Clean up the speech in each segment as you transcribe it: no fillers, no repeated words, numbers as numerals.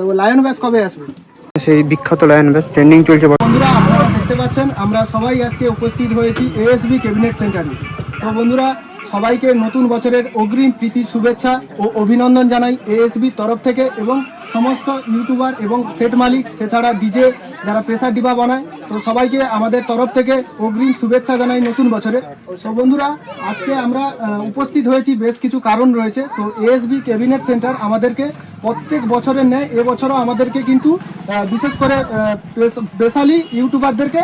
তো lion batch কবে আসবে? সেই বিখ্যাত লায়ন ব্যাচ ট্রেন্ডিং চলছে। বন্ধুরা আপনারা দেখতে পাচ্ছেন আমরা সবাই আজকে উপস্থিত হয়েছি এএসবি ক্যাবিনেট সেন্টারে। তো বন্ধুরা সবাইকে নতুন বছরের অগ্রিম প্রীতি শুভেচ্ছা ও অভিনন্দন জানাই এএসবির তরফ থেকে, এবং সমস্ত ইউটিউবার এবং সেট মালিক, সেছাড়া ডিজে যারা প্রেসার ডিবা বানায়, তো সবাইকে আমাদের তরফ থেকে অগ্রিম শুভেচ্ছা জানাই নতুন বছরে। তো বন্ধুরা আজকে আমরা উপস্থিত হয়েছি, বেশ কিছু কারণ রয়েছে। তো এএসবি ক্যাবিনেট সেন্টার আমাদেরকে প্রত্যেক বছরের ন্যায় এবছরও আমাদেরকে কিন্তু বিশেষ করে স্পেশালি ইউটিউবারদেরকে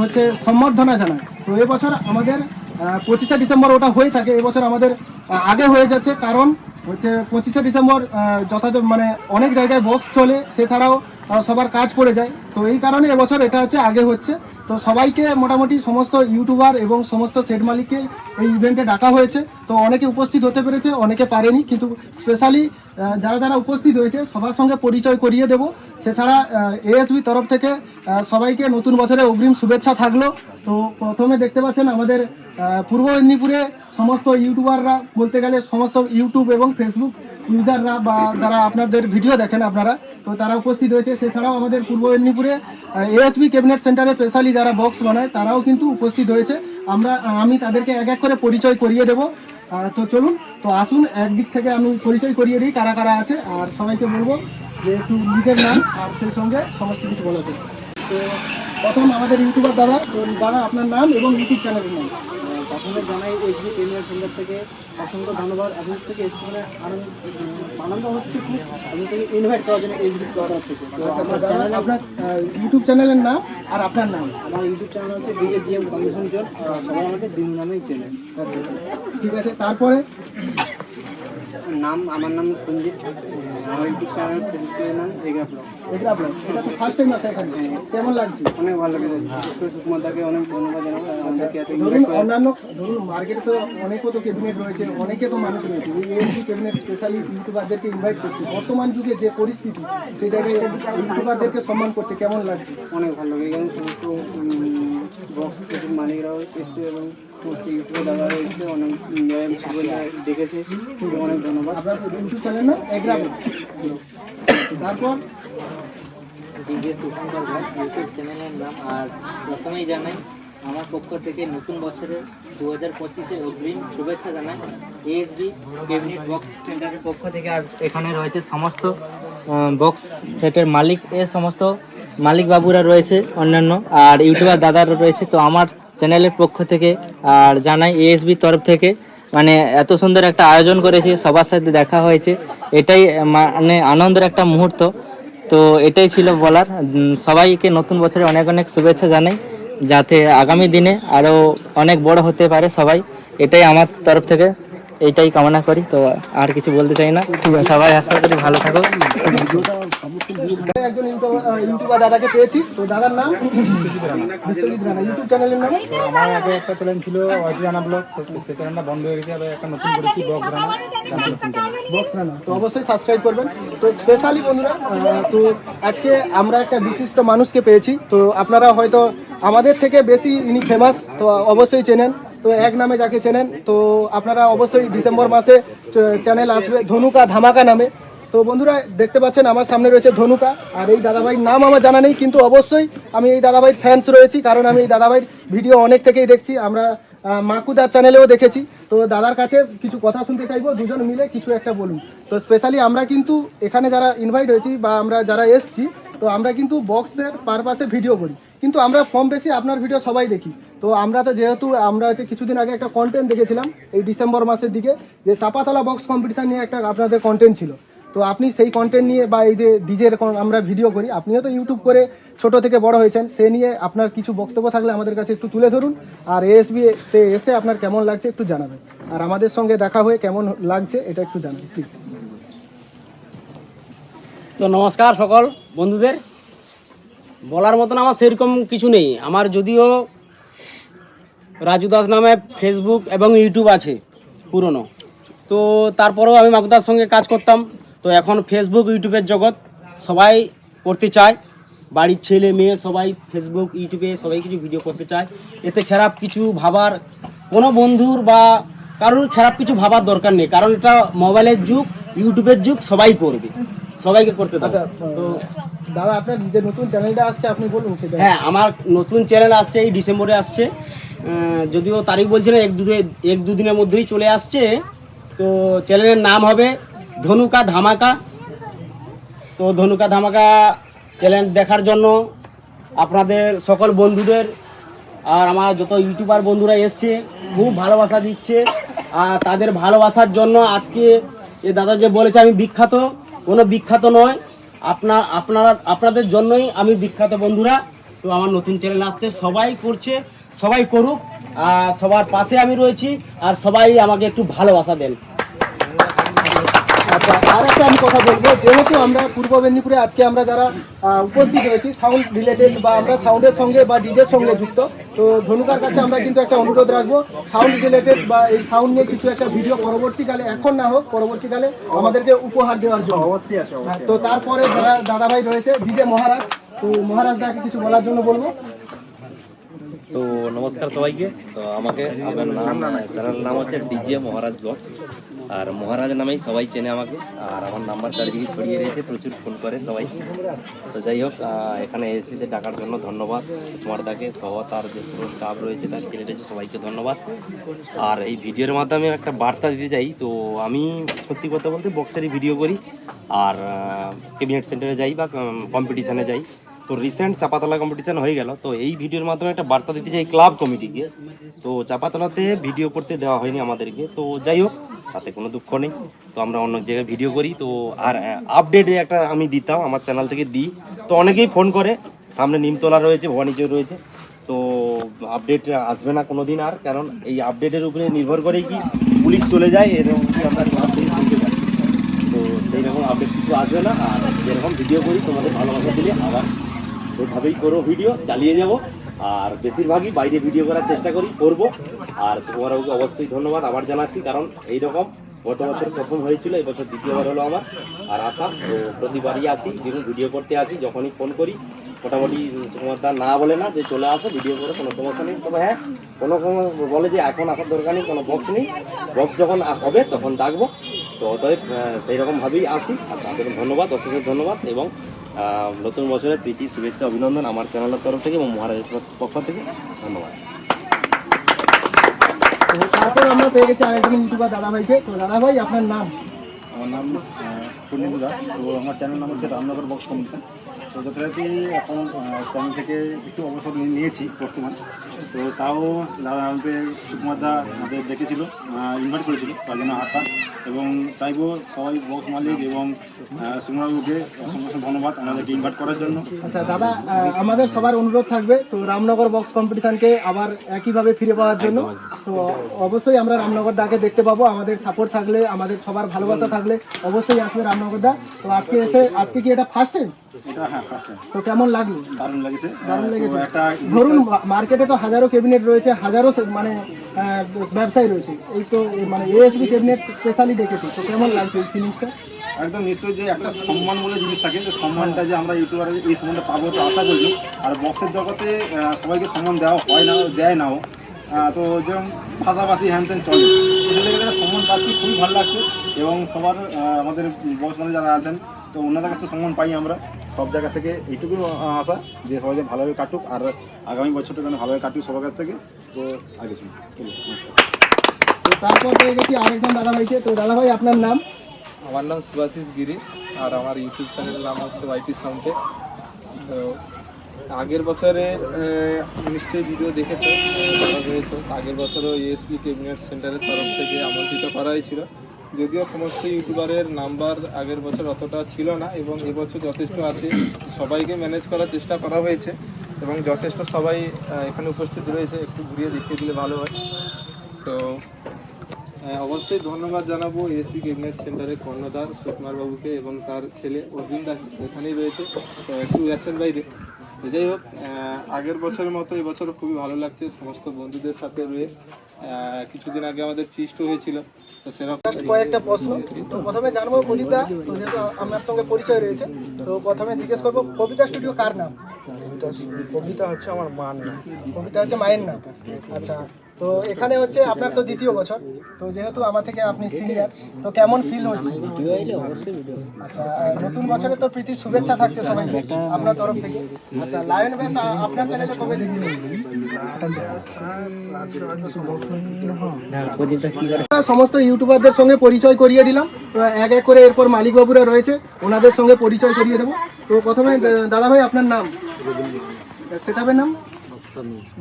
হচ্ছে সম্বর্ধনা জানায়। তো এবছর আমাদের 25শে ডিসেম্বর ওটা হয়ে থাকে, এবছর আমাদের আগে হয়ে যাচ্ছে, কারণ হচ্ছে 25শে ডিসেম্বর যথাযথ মানে অনেক জায়গায় বক্স চলে, সেছাড়াও সবার কাজ পড়ে যায়। তো এই কারণে এবছর এটা হচ্ছে আগে হচ্ছে। তো সবাইকে মোটামুটি সমস্ত ইউটিউবার এবং সমস্ত সেট মালিককে এই ইভেন্টে ডাকা হয়েছে। তো অনেকে উপস্থিত হতে পেরেছে, অনেকে পারেনি, কিন্তু স্পেশালি যারা যারা উপস্থিত হয়েছে সবার সঙ্গে পরিচয় করিয়ে দেব। সেছাড়া এএসবি তরফ থেকে সবাইকে নতুন বছরে অগ্রিম শুভেচ্ছা থাকলো। তো প্রথমে দেখতে পাচ্ছেন আমাদের পূর্ব মেদিনীপুরে সমস্ত ইউটিউবাররা, বলতে গেলে সমস্ত ইউটিউব এবং ফেসবুক ইউজাররা বা যারা আপনাদের ভিডিও দেখেন আপনারা, তো তারা উপস্থিত হয়েছে। সেছাড়াও আমাদের পূর্ব মেদিনীপুরে এএসবি ক্যাবিনেট সেন্টারে স্পেশালি যারা বক্স বানায় তারাও কিন্তু উপস্থিত হয়েছে। আমি তাদেরকে এক এক করে পরিচয় করিয়ে দেবো। তো চলুন, তো আসুন একদিক থেকে আমি পরিচয় করিয়ে দিই কারা কারা আছে, আর সবাইকে বলবো যে একটু নিজের নাম আর সেই সঙ্গে সমস্ত কিছু বলাতে। তো প্রথম আমাদের ইউটিউবার দাদা, তো দাদা আপনার নাম এবং ইউটিউব চ্যানেলের নাম। প্রথমে জানাই এসবি ক্যাবিনেট সেন্টার থেকে অসংখ্য ধন্যবাদ। আপনার থেকে এসে মানে আনন্দ হচ্ছে খুব, আপনি থেকে ইনভাইট করার জন্য এসবি করার থেকে। তো আপনার ইউটিউব চ্যানেলের নাম আর আপনার নাম? আমার ইউটিউব চ্যানেল হচ্ছে ডিজে ডিএম কন্ডিশন জোন, সবাই আমাকে দিন নামেই চেনে। ঠিক আছে, তারপরে নাম, আমার নাম সঞ্জিত, আমার ইউটিউব চ্যানেল নাম এগরা ব্লগ। এগরা ব্লগ, এটা তো ফার্স্ট টাইম আছে এখানে, কেমন লাগছে? অনেক ভালো লেগেছে, সুকুমারদাকে অনেক ধন্যবাদ জানাবো। ধরুন অন্যান্য ধরুন মার্কেটে তো অনেকও তো ক্যাবিনেট রয়েছে, অনেকে তো মানুষ রয়েছে, এই ক্যাবিনেট স্পেশালি ইউটিউবারদেরকে ইনভাইট করছে। বর্তমান যুগে যে পরিস্থিতি, সেই জায়গায় ইউটিউবারদেরকে সম্মান করছে, কেমন লাগছে? অনেক ভালো লাগে, এখানে সমস্ত বক্স মালিকরাও এসছে এবং সমস্ত ইউটিউবে দাদা এসছে, অনেক দেখেছে, অনেক ধন্যবাদ। আপনার ইউটিউব চ্যানেল না এগরা ব্লগ। তারপর ডিজে সুকুমার ভাই ইউটিউব চ্যানেলের নাম। আর প্রথমেই জানাই আমার পক্ষ থেকে নতুন বছরের 2025-এ অগ্রিম শুভেচ্ছা জানাই এএসবি ক্যাবিনেট বক্স সেন্টারের পক্ষ থেকে। আর এখানে রয়েছে সমস্ত বক্স সেটের মালিক, সমস্ত মালিক বাবুরা রয়েছে অন্যান্য, আর ইউটিউবার দাদারা রয়েছে। তো আমার চ্যানেলের পক্ষ থেকে আর জানাই এএসবি তরফ থেকে, মানে এত সুন্দর একটা আয়োজন করেছে, সবার সাথে দেখা হয়েছে, এটাই মানে আনন্দের একটা মুহূর্ত। তো এটাই ছিল বলার। সবাইকে নতুন বছরে অনেক অনেক শুভেচ্ছা জানাই, যাতে আগামী দিনে আরও অনেক বড় হতে পারে সবাই, এটাই আমার তরফ থেকে, এইটাই কামনা করি। তো আর কিছু বলতে চাই না, সবাই আশা করি ভালো থাকো। একজন ইউটিউবার দাদাকে পেয়েছি, তো দাদার নাম বিশ্বজিৎ রানা, ইউটিউব চ্যানেলের নাম? আমার আগে একটা চ্যানেল ছিল ওয়াইটি রানা ব্লগ, সেই চ্যানেলটা বন্ধ হয়ে গেছে, আবার একটা নতুন করেছি বক্স রানা। বক্স রানা, তো অবশ্যই সাবস্ক্রাইব করবেন। তো স্পেশালি বন্ধুরা, তো আজকে আমরা একটা বিশিষ্ট মানুষকে পেয়েছি। তো আপনারা হয়তো আমাদের থেকে বেশি ইনি ফেমাস, তো অবশ্যই চেনেন। তো এক নামে যাকে চেনেন, তো আপনারা অবশ্যই ডিসেম্বর মাসে চ্যানেল আসবে ধনুকা ধামাকা নামে। তো বন্ধুরা দেখতে পাচ্ছেন আমার সামনে রয়েছে ধনুকা, আর এই দাদাভাইয়ের নাম আমার জানা নেই, কিন্তু অবশ্যই আমি এই দাদাভাইয়ের ফ্যান্স রয়েছি, কারণ আমি এই দাদাভাইয়ের ভিডিও অনেক থেকেই দেখছি, আমরা মাকুদার চ্যানেলেও দেখেছি। তো দাদার কাছে কিছু কথা শুনতে চাইবো, দুজন মিলে কিছু একটা বলুন। তো স্পেশালি আমরা কিন্তু এখানে যারা ইনভাইট হয়েছি বা আমরা যারা এসছি, তো আমরা কিন্তু বক্সের পারপাসে ভিডিও করি, কিন্তু আমরা কম বেশি আপনার ভিডিও সবাই দেখি। তো আমরা তো যেহেতু আমরা হচ্ছে কিছুদিন আগে একটা কন্টেন্ট দেখেছিলাম এই ডিসেম্বর মাসের দিকে, যে চাপাতলা বক্স কম্পিটিশন নিয়ে একটা আপনাদের কন্টেন্ট ছিল। তো আপনি সেই কন্টেন্ট নিয়ে বা এই যে ডিজের আমরা ভিডিও করি, আপনিও তো ইউটিউব করে ছোট থেকে বড় হয়েছেন, সে নিয়ে আপনার কিছু বক্তব্য থাকলে আমাদের কাছে একটু তুলে ধরুন। আর এএসবি-তে এসে আপনার কেমন লাগছে একটু জানাবেন, আর আমাদের সঙ্গে দেখা হয়ে কেমন লাগছে এটা একটু জানাবেন প্লিজ। তো নমস্কার সকল বন্ধুদের। বলার মতন আমার সেরকম কিছু নেই। আমার যদিও রাজু দাস নামে ফেসবুক এবং ইউটিউব আছে পুরনো, তো তারপরেও আমি মাকুদার সঙ্গে কাজ করতাম। তো এখন ফেসবুক ইউটিউবের জগৎ সবাই করতে চায়, বাড়ির ছেলে মেয়ে সবাই ফেসবুক ইউটিউবে সবাই কিছু ভিডিও করতে চায়। এতে খারাপ কিছু ভাবার কোনো বন্ধুর বা কারোর খারাপ কিছু ভাবার দরকার নেই, কারণ এটা মোবাইলের যুগ, ইউটিউবের যুগ, সবাই করবে। সবাইকে করতে দাও। আচ্ছা তো দাদা আপনার যে নতুন চ্যানেলটা আসছে আপনি বলুন সেটা। হ্যাঁ, আমার নতুন চ্যানেল আসছে, এই ডিসেম্বরে আসছে, যদিও তারিখ বলছি না, এক দু দিনের মধ্যেই চলে আসছে। তো চ্যানেলের নাম হবে ধনুকা ধামাকা। তো ধনুকা ধামাকা চ্যানেল দেখার জন্য আপনাদের সকল বন্ধুদের আর আমার যত ইউটিউবার বন্ধুরা এসছে খুব ভালোবাসা দিচ্ছে। আর তাদের ভালোবাসার জন্য আজকে এ দাদা যে বলেছে আমি বিখ্যাত, কোনো বিখ্যাত নয়, আপনাদের জন্যই আমি বিখ্যাত বন্ধুরা। তো আমার নতুন চ্যানেল আসছে, সবাই করছে, সবাই করুক, আর সবার পাশে আমি রয়েছি, আর সবাই আমাকে একটু ভালোবাসা দেন। আচ্ছা আর একটা আমি কথা বলবো, যেহেতু আমরা পূর্ব মেদিনীপুরে আজকে আমরা যারা উপস্থিত হয়েছি সাউন্ড রিলেটেড বা আমরা সাউন্ডের সঙ্গে বা ডিজের সঙ্গে যুক্ত, তো ধনুকার কাছে আমরা কিন্তু একটা অনুরোধ রাখবো সাউন্ড রিলেটেড বা এই সাউন্ড নিয়ে কিছু একটা ভিডিও পরবর্তীকালে, এখন না হোক পরবর্তীকালে আমাদেরকে উপহার দেওয়ার জন্য। অবশ্যই আছে, হ্যাঁ, তো তারপরে যারা দাদাভাই রয়েছে ডিজে মহারাজ, তো মহারাজ দাকে কিছু বলার জন্য বলবো। তো নমস্কার সবাইকে। তো আমাকে আমার চ্যানেলের নাম হচ্ছে ডিজে মহারাজ ব্লগস, আর মহারাজ নামেই সবাই চেনে আমাকে। আর আমার নাম্বার চারিদিকে ছড়িয়ে রয়েছে, প্রচুর ফোন করে সবাই। তো যাই হোক, এখানে এসপিতে ডাকার জন্য ধন্যবাদ সুকুমার দাকে সহ, তার যে পুরো স্টাফ রয়েছে, তার ছেলে রয়েছে, সবাইকে ধন্যবাদ। আর এই ভিডিওর মাধ্যমে একটা বার্তা দিতে চাই। তো আমি সত্যি কথা বলতে বক্সেরই ভিডিও করি, আর ক্যাবিনেট সেন্টারে যাই বা কম্পিটিশানে যাই। তো রিসেন্ট চাপাতলা কম্পিটিশান হয়ে গেল, তো এই ভিডিওর মাধ্যমে একটা বার্তা দিতে চাই ক্লাব কমিটিকে। তো চাপাতলাতে ভিডিও করতে দেওয়া হয়নি আমাদেরকে, তো যাই হোক তাতে কোনো দুঃখ নেই। তো আমরা অন্য জায়গায় ভিডিও করি। তো আর আপডেটে একটা আমি দিতাম, আমার চ্যানেল থেকে দিই। তো অনেকেই ফোন করে, সামনে নিমতলা রয়েছে, ভবানীচর রয়েছে, তো আপডেট আসবে না কোনো দিন আর, কারণ এই আপডেটের উপরে নির্ভর করেই কি পুলিশ চলে যায়, এরকম কি আমরা ক্লাব থেকে শুনতে পাই। তো সেই রকম আপডেট কিছু আসবে না। আর যেরকম ভিডিও করি তোমাদের ভালোবাসা দিলে আবার সেভাবেই করো, ভিডিও চালিয়ে যাব। আর বেশিরভাগই বাইরে ভিডিও করার চেষ্টা করব। আর সুকুমারবাবুকে অবশ্যই ধন্যবাদ আবার জানাচ্ছি, কারণ এইরকম গত বছর প্রথম হয়েছিল, এই বছর দ্বিতীয়বার হলো আমার। আর আসা তো প্রতিবারই আসি, যেরকম ভিডিও করতে আসি, যখনই ফোন করি মোটামুটি সুকুমার দা না বলে না যে চলে আসো ভিডিও করে, কোনো সমস্যা নেই। তবে হ্যাঁ, কোনো বলে যে এখন আসার দরকার নেই, কোনো বক্স নেই, বক্স যখন হবে তখন ডাকবো। তো অতএব সেই রকমভাবেই আসি। আর তাদের ধন্যবাদ, অশেষ ধন্যবাদ, এবং নতুন বছরের প্রীতি শুভেচ্ছা অভিনন্দন আমার চ্যানেলের তরফ থেকে এবং মহারাজের পক্ষ থেকে। ধন্যবাদ। তো তারপর আমরা পেয়ে গেছি আরেকজন ইউটিউবার দাদাভাইকে। তো দাদাভাই আপনার নাম? আমার নাম পূর্ণিম দাস। তো আমার চ্যানেল নাম হচ্ছে রামনগর বক্স কম্পিটিশন। তো যথারীতি এখন চ্যানেল থেকে একটু অবসর নিয়েছি বর্তমান। তো তাও দাদা আমাদের সুকুমার দা আমাদের ডেকেছিল, ইনভাইট করেছিল, তার জন্য আসা। এবং চাইবো সবাই বক্স মালিক এবং সুকুমারবাবুকে অসংখ্য ধন্যবাদ আমাদেরকে ইনভাইট করার জন্য। আচ্ছা দাদা, আমাদের সবার অনুরোধ থাকবে তো রামনগর বক্স কম্পিটিশনকে আবার একইভাবে ফিরে পাওয়ার জন্য। তো অবশ্যই আমরা রামনগর দাকে দেখতে পাবো, আমাদের সাপোর্ট থাকলে, আমাদের সবার ভালোবাসা থাকলে অবশ্যই আসবে রামনগর দা। তো আজকে কি এটা ফার্স্ট টাইম? এটা হ্যাঁ, ফার্স্ট টাইম। তো কেমন লাগলো? দারুণ লেগেছে। দারুণ লেগেছে। তো একটা ধরুন মার্কেটে তো হাজারো ক্যাবিনেট রয়েছে, হাজারো মানে ব্যবসায়ী রয়েছে, এই তো মানে এএসবি ক্যাবিনেট স্পেশালি দেখেছি, তো কেমন লাগছে এই ফিলিংসটা? একদম নিশ্চয়ই যে একটা সম্মান বলে জিনিস থাকে, যে সম্মানটা যে আমরা ইউটিউবারে এই সম্মানটা পাবো তো আশা করি। আর বক্সের জগতে সবাইকে সম্মান দেওয়া হয় না, দেয় নাও। তো যেমন ভাষাভাষি হ্যান ত্যান চলে, তো সেটা থেকে সম্মান পাচ্ছি, খুবই ভালো লাগছে। এবং সবার আমাদের বক্স মানে যারা আছেন, তো ওনাদের কাছে সম্মান পাই আমরা সব জায়গা থেকে। এইটুকু আশা যে সবাই যেন ভালোভাবে কাটুক, আর আগামী বছরটা যেন ভালোভাবে কাটুক সবার কাছ থেকে। তো আগে শুনুন। নমস্কার। তো তারপর পেয়ে গেছি আরেকজন দাদাভাইকে। তো দাদাভাই আপনার নাম? আমার নাম সুভাশিস গিরি, আর আমার ইউটিউব চ্যানেলের নাম হচ্ছে ওয়াইটি সাউন্ডে। তো আগের বছরে নিশ্চয়ই ভিডিও দেখেছো, ভালো হয়েছে। আগের বছরও এএসপি ক্যাবিনেট সেন্টারের তরফ থেকে আমন্ত্রিত করা হয়েছিল, যদিও সমস্ত ইউটিউবারের নাম্বার আগের বছর অতটা ছিল না, এবং এবছর যথেষ্ট আছে, সবাইকে ম্যানেজ করার চেষ্টা করা হয়েছে এবং যথেষ্ট সবাই এখানে উপস্থিত রয়েছে। একটু ঘুরিয়ে দেখিয়ে দিলে ভালো হয়। তো অবশ্যই ধন্যবাদ জানাবো এএসপি ক্যাবিনেট সেন্টারের কর্ণধার সুকুমার বাবুকে এবং তার ছেলে অর্জুন দাস এখানেই রয়েছে, তো একটু গেছেন বাইরে। যাই হোক, আগের বছরের মতো এবছরও খুবই ভালো লাগছে সমস্ত বন্ধুদের সাথে রয়ে। কিছুদিন আগে আমাদের ফিস্ট হয়েছিল, তো সেরকম কয়েকটা প্রশ্ন। তো প্রথমে জানবো কবিতা, তো যেহেতু আমার সঙ্গে পরিচয় রয়েছে, তো প্রথমে জিজ্ঞেস করবো কবিতা স্টুডিও কার নাম? কবিতা হচ্ছে আমার মার নাম। কবিতা হচ্ছে মায়ের নাম। আচ্ছা, তো এখানে হচ্ছে আপনার তো দ্বিতীয় বছর, তো যেহেতু আমার থেকে আপনি সিনিয়র, তো কেমন ফিল হচ্ছে? আচ্ছা, নতুন বছরে তো প্রীতির শুভেচ্ছা থাকছে সবাইকে আপনার তরফ থেকে। আচ্ছা, লায়ন বেস আপনার চ্যানেলে কবে দেখি? সমস্ত ইউটিউবারদের সঙ্গে পরিচয় করিয়ে দিলাম, তো এক এক করে এরপর মালিক বাবুরা রয়েছে ওনাদের সঙ্গে পরিচয় করিয়ে দেবো। তো প্রথমে দাদা ভাই আপনার নাম, সেটাপের নাম?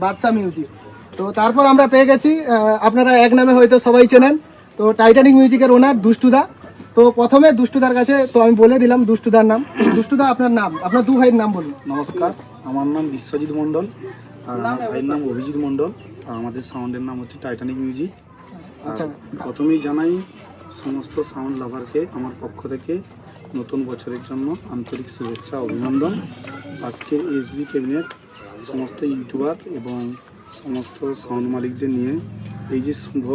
বাদশা মিউজিক। তো তারপর আমরা পেয়ে গেছি আপনারা এক নামে হয়তো সবাই চেনেন, তো টাইটানিক মিউজিকের ওনার দুষ্টুদা। তো প্রথমে দুষ্টুদার কাছে তো আমি বলে দিলাম দুষ্টুদার নাম। দুষ্টুদা আপনার নাম, আপনার দু ভাইয়ের নাম বলুন। নমস্কার, আমার নাম বিশ্বজিৎ মণ্ডল আর আমার ভাইয়ের নাম অভিজিৎ মণ্ডল আর আমাদের সাউন্ডের নাম হচ্ছে টাইটানিক মিউজিক। আচ্ছা, প্রথমেই জানাই সমস্ত সাউন্ড লাভারকে আমার পক্ষ থেকে নতুন বছরের জন্য আন্তরিক শুভেচ্ছা অভিনন্দন। আজকে এসবি ক্যাবিনেট সমস্ত ইউটিউবার এবং সমস্ত সাউন্ড মালিকদের নিয়ে এই যে শুভ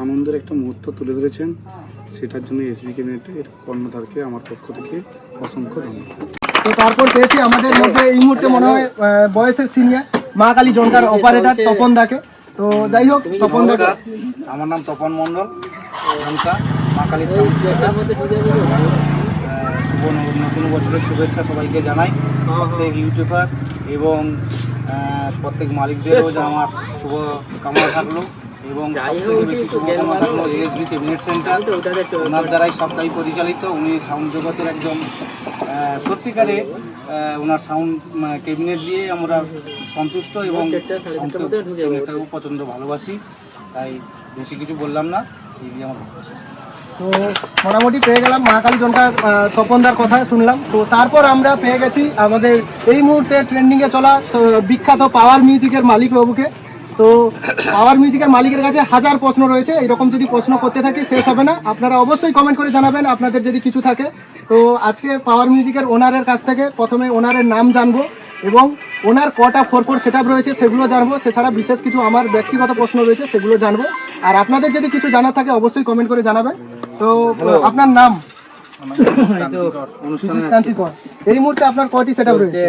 আনন্দের একটা মুহূর্ত তুলে ধরেছেন, সেটার জন্য এসবি ক্যাবিনেটের কর্ণধারকে আমার পক্ষ থেকে অসংখ্য ধন্যবাদ। তো তারপর পেয়েছি আমাদের মধ্যে এই মুহূর্তে মনে হয় বয়সের সিনিয়র মা কালী জনকার অপারেটর তপন দাকে। তো যাই হোক, তপন দা, আমার নাম তপন মণ্ডল, মা কালী সাউন্ড সেন্টার। শুভ নতুন বছরের শুভেচ্ছা সবাইকে জানাই, প্রত্যেক ইউটিউবার এবং প্রত্যেক মালিকদেরও যে আমার শুভ কামনা থাকলো এবং সবথেকে বেশি শুভকামনা থাকলো এএসবি ক্যাবিনেট সেন্টার। ওনার দ্বারাই সবটাই পরিচালিত। উনি সাউন্ড জগতের একজন সত্যিকারে ওনার সাউন্ড ক্যাবিনেট দিয়ে আমরা সন্তুষ্ট এবং ক্যাবিনেটটাও প্রচণ্ড ভালোবাসি, তাই বেশি কিছু বললাম না, এই দিয়ে আমার ভালোবাসি। তো মোটামুটি পেয়ে গেলাম মা কালী জনকার তপনদার কথা শুনলাম। তো তারপর আমরা পেয়ে গেছি আমাদের এই মুহূর্তে ট্রেন্ডিংয়ে চলা বিখ্যাত পাওয়ার মিউজিকের মালিক বাবুকে। তো পাওয়ার মিউজিকের মালিকের কাছে হাজার প্রশ্ন রয়েছে, এরকম যদি প্রশ্ন করতে থাকি শেষ হবে না। আপনারা অবশ্যই কমেন্ট করে জানাবেন আপনাদের যদি কিছু থাকে। তো আজকে পাওয়ার মিউজিকের ওনারের কাছ থেকে প্রথমে ওনারের নাম জানবো এবং ওনার কটা 4/4 সেটআপ রয়েছে সেগুলো জানবো। সেছাড়া বিশেষ কিছু আমার ব্যক্তিগত প্রশ্ন রয়েছে সেগুলো জানবো। আর আপনাদের যদি কিছু জানার থাকে অবশ্যই কমেন্ট করে জানাবেন। তো আপনার নাম? কান্তি কর। এই মুহূর্তে আপনার কয়টি সেটআপ রয়েছে?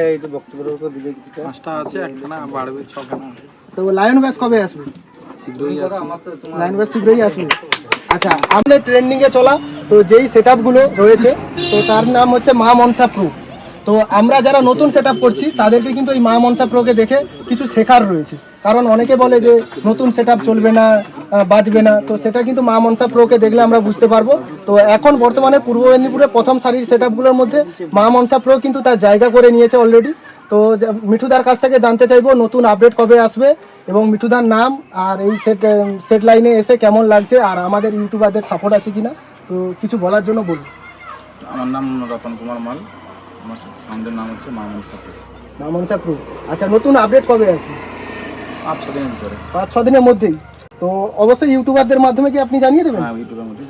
পাঁচটা আছে, একখানা বাড়বে, ছখানা। তো লায়ন ব্যাস কবে আসবে? শীঘ্রই লায়ন ব্যাস শীঘ্রই আসবে। আচ্ছা, আমাদের ট্রেন্ডিংয়ে চলা তো যেই সেটআপগুলো রয়েছে তো তার নাম হচ্ছে মা মনসা প্রো। তো আমরা যারা নতুন সেটআপ করছি তাদেরকে কিন্তু এই মা মনসা প্রোকে দেখে কিছু শেখার রয়েছে, কারণ অনেকে বলে যে নতুন সেটআপ চলবে না, বাজবে না। তো সেটা কিন্তু মা মনসা প্রোকে দেখলে আমরা বুঝতে পারবো। তো এখন বর্তমানে পূর্ব মেদিনীপুরে প্রথম সারির সেটআপগুলোর মধ্যে মা মনসা প্রো কিন্তু তার জায়গা করে নিয়েছে অলরেডি। তো মিঠুদার কাছ থেকে জানতে চাইবো নতুন আপডেট কবে আসবে এবং মিঠুদার নাম আর এই সেট লাইনে এসে কেমন লাগছে, আর আমাদের ইউটিউবারদের সাপোর্ট আছে কিনা, তো কিছু বলার জন্য বলুন। আমার নাম রতন কুমার মাল, আমার সাউন্ডের নাম হচ্ছে মা মনসা প্রো। মা মনসা প্রো। আচ্ছা, নতুন আপডেট কবে আসবে? 5-6 দিনের ভিতরে। 5-6 দিনের মধ্যেই। তো অবশ্যই ইউটিউবারদের মাধ্যমে কি আপনি জানিয়ে দেবেন? হ্যাঁ, ইউটিউবের মধ্যে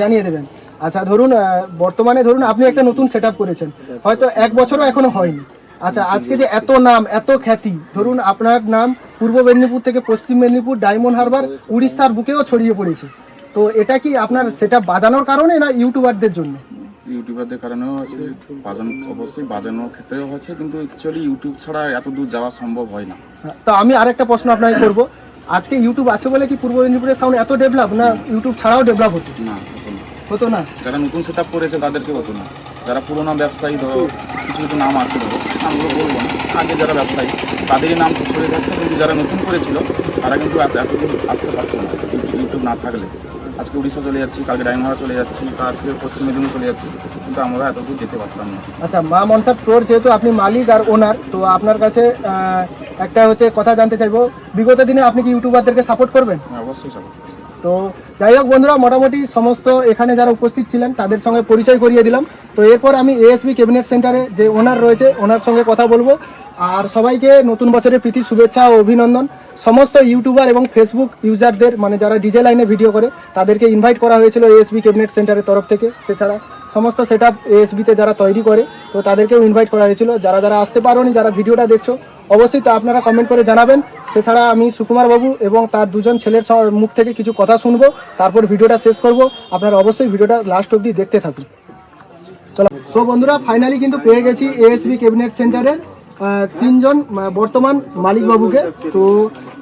জানিয়ে দেবেন। আচ্ছা, ধরুন বর্তমানে ধরুন আপনি একটা নতুন সেটআপ করেছেন, হয়তো 1 বছরও এখনো হয়নি। আচ্ছা, আজকে যে এত নাম এত খ্যাতি, ধরুন আপনার নাম পূর্ব মেদিনীপুর থেকে পশ্চিম মেদিনীপুর, ডায়মন্ড হারবার, উড়িষ্যার বুকেও ছড়িয়ে পড়েছে। তো এটা কি আপনার সেটআপ বাজানোর কারণে না ইউটিউবারদের জন্য? ইউটিউবারদের কারণেও আছে, বাজানো অবশ্যই বাজানোর ক্ষেত্রেও আছে, কিন্তু অ্যাকচুয়ালি ইউটিউব ছাড়া এত দূর যাওয়া সম্ভব হয় না। তো আমি আরেকটা প্রশ্ন আপনাকে করব, আজকে ইউটিউব আছে বলে কি পূর্ব মেদিনীপুরের সাউন্ড এত ডেভেলপ, না ইউটিউব ছাড়াও ডেভেলপ হতো? না, হতো না। যারা নতুন সেট আপ করেছে তাদেরকে হতো না। যারা পুরোনো ব্যবসায়ী, ধরো কিছু কিছু নাম আছে, ধরো নামগুলো বলবো না, আগে যারা ব্যবসায়ী তাদেরই নাম ছড়িয়ে থাকতো, কিন্তু যারা নতুন করেছিল তারা কিন্তু এতদূর আসতে পারতো না ইউটিউব না থাকলে। আজকে উড়িষ্যা চলে যাচ্ছি, কালকে ডায়মন্ড চলে যাচ্ছি, আজকে পশ্চিম মেদিনীপুর চলে যাচ্ছি, কিন্তু আমরা এতদূর যেতে পারতাম না। আচ্ছা, মা মনসা প্রোর যেহেতু আপনি মালিক আর ওনার, তো আপনার কাছে একটা হচ্ছে কথা জানতে চাইবো, বিগত দিনে আপনি কি ইউটিউবারদেরকে সাপোর্ট করবেন? অবশ্যই সাপোর্ট। তো যাই হোক বন্ধুরা, মোটামুটি সমস্ত এখানে যারা উপস্থিত ছিলেন তাদের সঙ্গে পরিচয় করিয়ে দিলাম। তো এরপর আমি এএসবি ক্যাবিনেট সেন্টারে যে ওনার রয়েছে ওনার সঙ্গে কথা বলবো। আর সবাইকে নতুন বছরের প্রীতি শুভেচ্ছা ও অভিনন্দন। সমস্ত ইউটিউবার এবং ফেসবুক ইউজারদের, মানে যারা ডিজে লাইনে ভিডিও করে তাদেরকে ইনভাইট করা হয়েছিল এএসবি ক্যাবিনেট সেন্টারের তরফ থেকে। সেছাড়া সমস্ত সেটআপ এএসবিতে যারা তৈরি করে তো তাদেরকেও ইনভাইট করা হয়েছিল। যারা যারা আসতে পারোনি, যারা ভিডিওটা দেখছো অবশ্যই তো আপনারা কমেন্ট করে জানাবেন। সেছাড়া আমি সুকুমার বাবু এবং তার দুজন ছেলের মুখ থেকে কিছু কথা শুনবো, তারপর ভিডিওটা শেষ করব। আপনারা অবশ্যই ভিডিওটা লাস্ট অবধি দেখতে থাকুন। চলো, সো বন্ধুরা, ফাইনালি কিন্তু পেয়ে গেছি এএসবি ক্যাবিনেট সেন্টারের 3জন বর্তমান মালিক বাবুকে। তো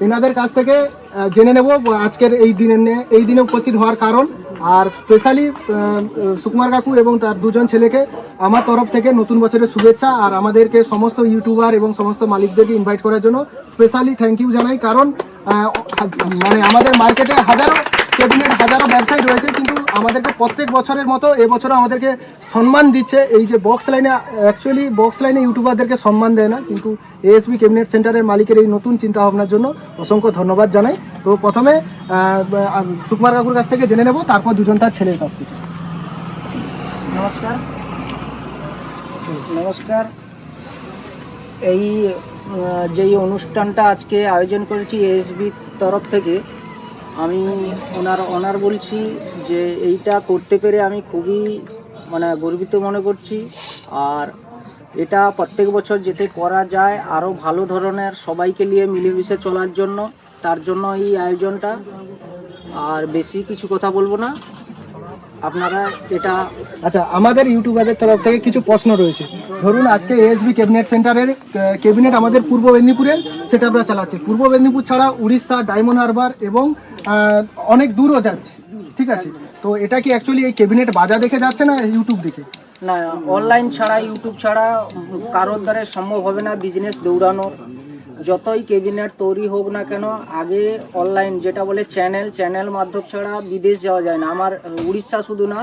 এনাদের কাছ থেকে জেনে নেব আজকের এই দিনে উপস্থিত হওয়ার কারণ। আর স্পেশালি সুকুমার কাকু এবং তার দুজন ছেলেকে আমার তরফ থেকে নতুন বছরের শুভেচ্ছা, আর আমাদেরকে সমস্ত ইউটিউবার এবং সমস্ত মালিকদেরকে ইনভাইট করার জন্য স্পেশালি থ্যাংক ইউ জানাই। কারণ মানে আমাদের মার্কেটে হাজারো ব্যবসায়ী রয়েছে, কিন্তু আমাদেরকে প্রত্যেক বছরের মতো এবছরও আমাদেরকে সম্মান দিচ্ছে। এই যে বক্স লাইনে ইউটিউবারদেরকে সম্মান দেয় না, কিন্তু এএসবি ক্যাবিনেট সেন্টারের মালিকের এই নতুন চিন্তা ভাবনার জন্য অসংখ্য ধন্যবাদ জানাই। তো প্রথমে সুকুমার কাকুর কাছ থেকে জেনে নেব, তারপর দুজন তার ছেলের কাছ থেকে। নমস্কার। এই যেই অনুষ্ঠানটা আজকে আয়োজন করেছি এএসবির তরফ থেকে, আমি ওনার বলছি যে এইটা করতে পেরে আমি খুবই গর্বিত মনে করছি। আর এটা প্রত্যেক বছর যেতে করা যায় আরও ভালো ধরনের, সবাইকে নিয়ে মিলেমিশে চলার জন্য, তার জন্য এই আয়োজনটা। আর বেশি কিছু কথা বলবো না, আপনারা এটা। আচ্ছা, আমাদের ইউটিউবারদের তরফ থেকে কিছু প্রশ্ন রয়েছে। ধরুন আজকে এএসবি ক্যাবিনেট সেন্টারের ক্যাবিনেট আমাদের পূর্ব মেদিনীপুরে সেটা আমরা চালাচ্ছি। পূর্ব মেদিনীপুর ছাড়া উড়িষ্যা, ডায়মন্ড হারবার এবং অনেক দূরও যাচ্ছে, ঠিক আছে? তো এটা কি অ্যাকচুয়ালি এই ক্যাবিনেট বাজার দেখে যাচ্ছে না ইউটিউব দেখে? না, অনলাইন ছাড়া, ইউটিউব ছাড়া কারোর দ্বারা সম্ভব হবে না বিজনেস দৌড়ানোর। যতই ক্যাবিনেট তৈরি হোক না কেন, আগে অনলাইন যেটা বলে চ্যানেল মাধ্যম ছাড়া বিদেশ যাওয়া যায় না। আমার উড়িষ্যা শুধু না,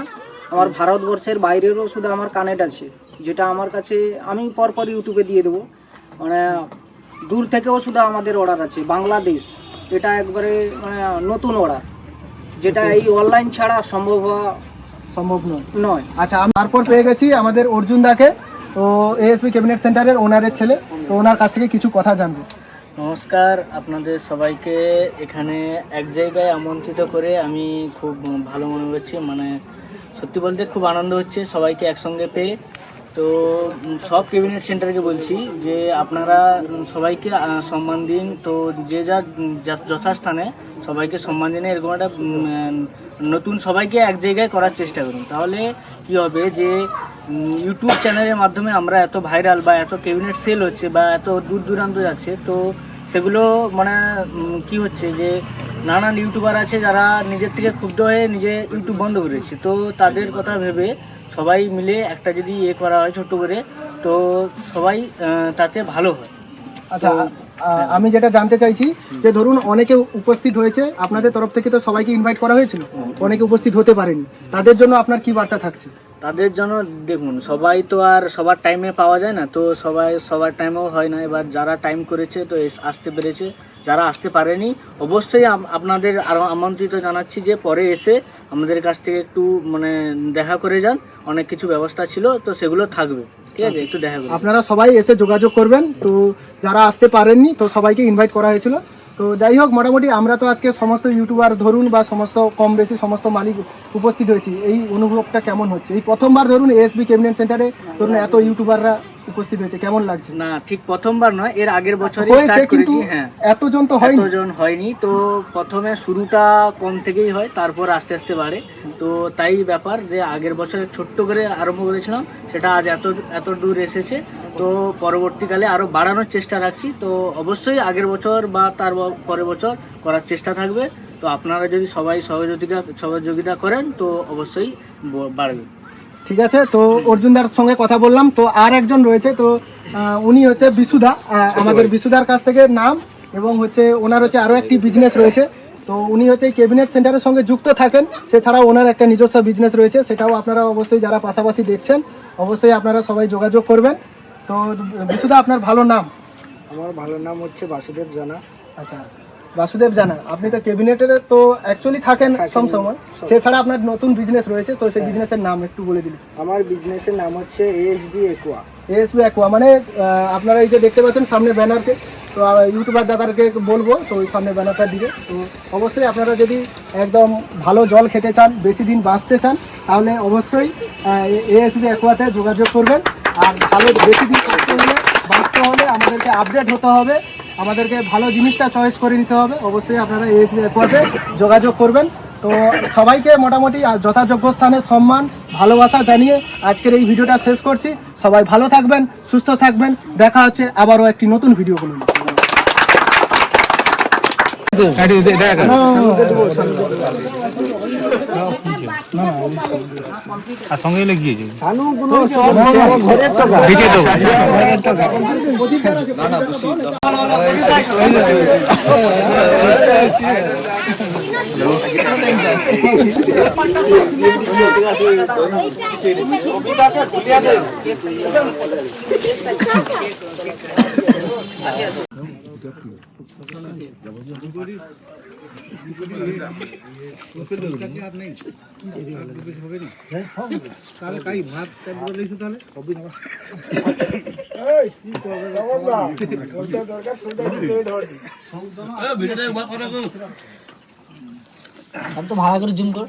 আমার ভারতবর্ষের বাইরেরও শুধু আমার কানেক্ট আছে, যেটা আমার কাছে আমি পরপর ইউটিউবে দিয়ে দেবো। দূর থেকেও শুধু আমাদের অর্ডার আছে। বাংলাদেশ এটা একবারে নতুন অর্ডার, যেটা এই অনলাইন ছাড়া সম্ভব নয়। আচ্ছা, তারপর পেয়ে গেছি আমাদের অর্জুন দাকে, তো এএসবি ক্যাবিনেট সেন্টারের ওনারের ছেলে। তো ওনার কাছ থেকে কিছু কথা জানবো। নমস্কার আপনাদের সবাইকে। এখানে এক জায়গায় আমন্ত্রিত করে আমি খুব ভালো মনে করছি, সত্যি বলতে খুব আনন্দ হচ্ছে সবাইকে একসঙ্গে পেয়ে। তো সব ক্যাবিনেট সেন্টারকে বলছি যে আপনারা সবাইকে সম্মান দিন। তো যে যথাস্থানে সবাইকে সম্মান দিন, এরকম একটা নতুন সবাইকে এক জায়গায় করার চেষ্টা করুন। তাহলে কি হবে যে ইউটিউব চ্যানেলের মাধ্যমে আমরা এত ভাইরাল বা এত ক্যাবিনেট সেল হচ্ছে বা এত দূর দূরান্ত যাচ্ছে, তো সেগুলো কি হচ্ছে যে নানান ইউটিউবার আছে যারা নিজের থেকে ক্ষুব্ধ হয়ে নিজে ইউটিউব বন্ধ করেছে। তো তাদের কথা ভেবে সবাই মিলে একটা যদি করা হয় ছোট্ট করে, তো সবাই তাতে ভালো হয়। আচ্ছা, আমি যেটা জানতে চাইছি যে ধরুন অনেকে উপস্থিত হয়েছে, আপনাদের তরফ থেকে তো সবাইকে ইনভাইট করা হয়েছিল, অনেকে উপস্থিত হতে পারেনি, তাদের জন্য আপনার কি বার্তা থাকছে? তাদের জন্য দেখুন, সবাই তো আর সবার টাইমে পাওয়া যায় না, তো সবার টাইমেও হয় না। এবার যারা টাইম করেছে তো আসতে পেরেছে, যারা আসতে পারেনি অবশ্যই আপনাদের আরও আমন্ত্রিত জানাচ্ছি যে পরে এসে আমাদের কাছ থেকে একটু দেখা করে যান। অনেক কিছু ব্যবস্থা ছিল, তো সেগুলো থাকবে, ঠিক আছে? একটু দেখা করুন। আপনারা সবাই এসে যোগাযোগ করবেন। তো যারা আসতে পারেননি তো সবাইকে ইনভাইট করা হয়েছিল। তো যাই হোক, মোটামুটি আমরা তো আজকে সমস্ত ইউটিউবার ধরুন বা সমস্ত কম বেশি সমস্ত মালিক উপস্থিত হয়েছি। এই অনুভবটা কেমন হচ্ছে? এই প্রথমবার ধরুন এএসবি ক্যাবিনেট সেন্টারে ধরুন এত ইউটিউবাররা উপস্থিত হয়েছে, কেমন লাগছে? না, ঠিক প্রথমবার নয়, এর আগের বছরই হয়েছে, স্টার্ট কিন্তু করেছি। হ্যাঁ, এতজন হয়নি। তো প্রথমে শুরুটা কম থেকেই হয়, তারপর আস্তে আস্তে বাড়ে। তো তাই ব্যাপার যে আগের বছরে ছোট্ট করে আরম্ভ করেছিলাম, সেটা আজ এত দূর এসেছে। তো পরবর্তীকালে আরো বাড়ানোর চেষ্টা রাখছি। তো অবশ্যই আগের বছর বা তার পরের বছর করার চেষ্টা থাকবে। তো আপনারা যদি সবাই সহযোগিতা করেন তো অবশ্যই বাড়বে। ঠিক আছে। তো অর্জুনদার সঙ্গে কথা বললাম। তো আর একজন রয়েছে, তো উনি হচ্ছে বিশুদা। আমাদের বিশুদার কাছ থেকে নাম এবং ওনার আরও একটি বিজনেস রয়েছে। তো উনি এই ক্যাবিনেট সেন্টারের সঙ্গে যুক্ত থাকেন, সেছাড়াও ওনার একটা নিজস্ব বিজনেস রয়েছে, সেটাও আপনারা অবশ্যই যারা পাশাপাশি দেখছেন অবশ্যই আপনারা সবাই যোগাযোগ করবেন। তো বিশুদা, আপনার ভালো নাম? আমার ভালো নাম হচ্ছে বাসুদেব জানা। আচ্ছা, বাসুদেব জানা, আপনি তো ক্যাবিনেটের তো অ্যাকচুয়ালি থাকেন সবসময়, সেছাড়া আপনার নতুন বিজনেস রয়েছে, তো সেই বিজনেসের নাম একটু বলে দিন। আমার বিজনেসের নাম হচ্ছে এএসবি একুয়া। এএসবি একুয়া আপনারা এই যে দেখতে পাচ্ছেন সামনে ব্যানারকে, তো ইউটিউবার দাদাকে বলবো তো ওই সামনে ব্যানারটা দিবে। তো অবশ্যই আপনারা যদি একদম ভালো জল খেতে চান, বেশি দিন বাঁচতে চান, তাহলে অবশ্যই এএসবি একুয়াতে যোগাযোগ করবেন। আর ভালো বেশি দিন বাঁচতে হলে আমাদেরকে আপডেট হতে হবে, আমাদেরকে ভালো জিনিসটা চয়েস করে নিতে হবে। অবশ্যই আপনারা এএসবি একুয়াতে যোগাযোগ করবেন। তো সবাইকে মোটামুটি যথাযোগ্য স্থানে সম্মান ভালোবাসা জানিয়ে আজকের এই ভিডিওটা শেষ করছি। সবাই ভালো থাকবেন, সুস্থ থাকবেন। দেখা হচ্ছে আবারও একটি নতুন ভিডিও। আর সঙ্গে এলে গিয়েছে ভাড়া করে জুম কর